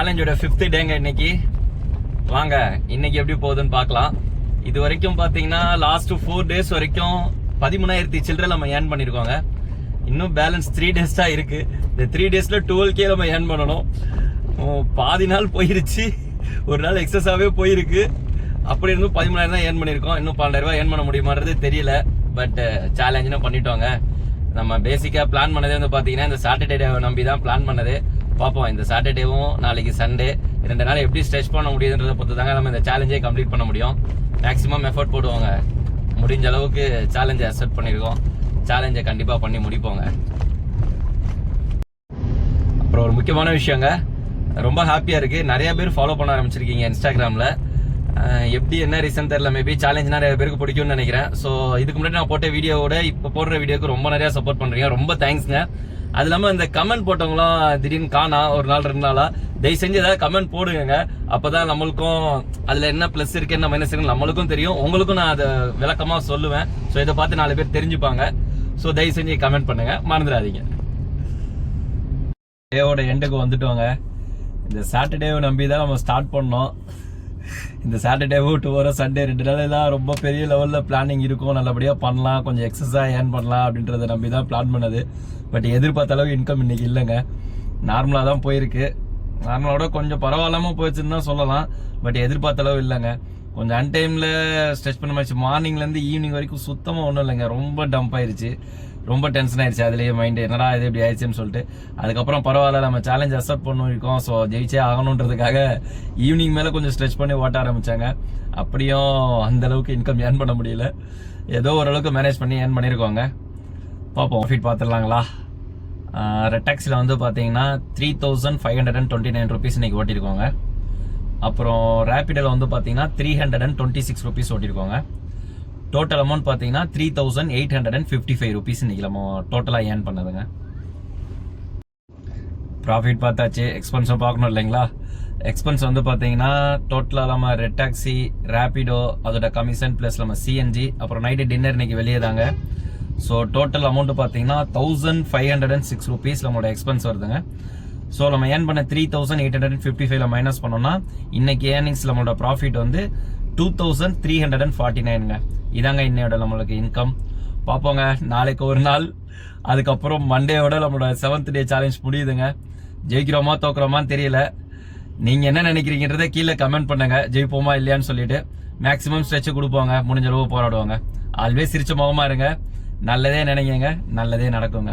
சேலஞ்சோட 5th டேங்க இன்னைக்கு. வாங்க இன்னைக்கு எப்படி போகுதுன்னு பார்க்கலாம். இது வரைக்கும் பாத்தீங்கன்னா லாஸ்ட் 4 டேஸ் வரைக்கும் 13,000 சில்லறை நம்ம ஏர்ன் பண்ணிருக்கோங்க. இன்னும் பேலன்ஸ் 3 டேஸ் தான் இருக்கு. இந்த 3 டேஸ்ல 12K நம்ம ஏர்ன் பண்ணணும். பாதி நாள் போயிருச்சு, ஒரு நாள் எக்ஸஸாவே போயிருக்கு. அப்படி இருந்தும் 13,000 தான் ஏர்ன் பண்ணிருக்கோம். இன்னும் 12,000 ஏர்ன் பண்ண முடியுமான்றது தெரியல. பட் சேலஞ்சுன்னு பண்ணிட்டோங்க. நம்ம பேசிக்கா பிளான் பண்ணதே வந்து பாத்தீங்கன்னா இந்த சாட்டர்டே நம்பி தான் பிளான் பண்ணது. பார்ப்போம், இந்த சாட்டர்டேவும் நாளைக்கு சண்டே 2 நாள் எப்படி ஸ்ட்ரெச் பண்ண முடியுதுன்றதை பொறுத்து தாங்க நம்ம இந்த சேலஞ்சே கம்ப்ளீட் பண்ண முடியும். மேக்ஸிமம் எஃபர்ட் போடுவாங்க, முடிஞ்ச அளவுக்கு சேலஞ்சை அக்செப்ட் பண்ணியிருக்கோம். சேலஞ்சை கண்டிப்பாக பண்ணி முடிப்போங்க. அப்புறம் ஒரு முக்கியமான விஷயங்க, ரொம்ப ஹாப்பியாக இருக்குது. நிறைய பேர் ஃபாலோ பண்ண ஆரம்பிச்சிருக்கீங்க இன்ஸ்டாகிராமில். எப்படி என்ன ரீசன் தெரியல, மேபி சேலஞ்ச் நிறைய பேருக்கு பிடிக்கும்னு நினைக்கிறேன். ஸோ இதுக்கு முன்னாடி நான் போட்ட வீடியோவோட இப்போ போடுற வீடியோக்கு ரொம்ப நிறையா சப்போர்ட் பண்ணுறீங்க, ரொம்ப தேங்க்ஸ்ங்க. அது இல்லாமல் இந்த கமெண்ட் போட்டவங்களாம் திடீர்னு காணா ஒரு நாள் 2 நாளா, தயவு செஞ்சு ஏதாவது கமெண்ட் போடுங்க. அப்போதான் நம்மளுக்கும் அதில் என்ன ப்ளஸ் இருக்கு என்ன மைனஸ் இருக்கு நம்மளுக்கும் தெரியும், உங்களுக்கும் நான் அதை விளக்கமாக சொல்லுவேன். ஸோ இதை பார்த்து 4 பேர் தெரிஞ்சுப்பாங்க. ஸோ தயவு செஞ்சு கமெண்ட் பண்ணுங்க, மறந்துடாதீங்க. டேவோட எண்டுக்கு வந்துட்டோங்க. இந்த சாட்டர்டேவை நம்பி தான் நம்ம ஸ்டார்ட் பண்ணோம். இந்த சாட்டர்டேவும் டுவரோ சண்டே 2 நாள் தான் ரொம்ப பெரிய லெவலில் பிளானிங் இருக்கும். நல்லபடியாக பண்ணலாம், கொஞ்சம் எக்ஸஸாக ஏர்ன் பண்ணலாம் அப்படின்றத நம்பி தான் பிளான் பண்ணது. பட் எதிர்பார்த்த அளவு இன்கம் இன்னைக்கு இல்லைங்க. நார்மலாக தான் போயிருக்கு. நார்மலோட கொஞ்சம் பரவாயில்லாமல் போயிடுச்சுன்னு தான் சொல்லலாம். பட் எதிர்பார்த்த அளவு இல்லைங்க. கொஞ்சம் அன்டைமில் ஸ்ட்ரெச் பண்ண மாதிரி மார்னிங்லேருந்து ஈவினிங் வரைக்கும் சுத்தமாக ஒன்றும் இல்லைங்க. ரொம்ப டம்ப் ஆயிடுச்சு, ரொம்ப டென்ஷன் ஆயிடுச்சு. அதுலேயே மைண்டு என்னடா இது இப்படி ஆயிடுச்சுன்னு சொல்லிட்டு அதுக்கப்புறம் பரவாயில்ல, நம்ம சேலஞ்ச் அக்செப்ட் பண்ணிருக்கோம். ஸோ ஜெயிச்சே ஆகணுன்றதுக்காக ஈவினிங் மேலே கொஞ்சம் ஸ்ட்ரெச் பண்ணி ஓட்ட ஆரம்பித்தாங்க. அப்படியும் அந்த அளவுக்கு இன்கம் ஏர்ன் பண்ண முடியல. ஏதோ ஓரளவுக்கு மேனேஜ் பண்ணி ஏர்ன் பண்ணியிருக்கோங்க. பார்ப்போம், ப்ராஃபிட் பார்த்துடலாங்களா. ரெட் டாக்ஸில் வந்து பார்த்தீங்கன்னா 3,529 rupees இன்னைக்கு ஓட்டியிருக்கோங்க. அப்புறம் ரேபிடோவில் வந்து பார்த்தீங்கன்னா 326 rupees ஓட்டியிருக்கோங்க. டோட்டல் அமௌண்ட் பார்த்தீங்கன்னா 3,855 rupees இன்னைக்கு நம்ம டோட்டலாக ஏர்ன் பண்ணதுங்க. ப்ராஃபிட் பார்த்தாச்சு, எக்ஸ்பென்ஸும் பார்க்கணும் இல்லைங்களா. எக்ஸ்பென்ஸ் வந்து பார்த்தீங்கன்னா டோட்டலாக நம்ம ரெட் டாக்ஸி, ரேபிடோ, அதோட கமிஷன் ப்ளஸ் நம்ம சிஎன்ஜி, அப்புறம் நைட்டு டின்னர் இன்னைக்கு வெளியே தாங்க. ஸோ டோட்டல் அமௌண்ட் பார்த்தீங்கன்னா 1,506 rupees நம்மளோட எக்ஸ்பென்ஸ் வருதுங்க. ஸோ நம்ம ஏர்ன் பண்ண 3,855 மைனஸ் பண்ணோம்னா இன்னைக்கு ஏர்னிங்ஸ் நம்மளோட ப்ராஃபிட் வந்து 2,349ங்க. இதாங்க இன்னையோட நம்மளுக்கு இன்கம். பார்ப்போங்க, நாளைக்கு ஒரு நாள், அதுக்கப்புறம் மண்டேயோட நம்மளோட 7th டே சேலஞ்ச் முடியுதுங்க. ஜெயிக்கிறோமா தோக்குறோமான்னு தெரியல. நீங்கள் என்ன நினைக்கிறீங்கன்றதை கீழே கமெண்ட் பண்ணுங்க. ஜெயிப்போமா இல்லையான்னு சொல்லிட்டு மேக்ஸிமம் ஸ்ட்ரெச் கொடுப்போங்க, முடிஞ்ச அளவு போராடுவாங்க. ஆல்வேஸ் சிரிச்ச முகமா இருங்க, நல்லதே நினைங்க, நல்லதே நடக்குங்க.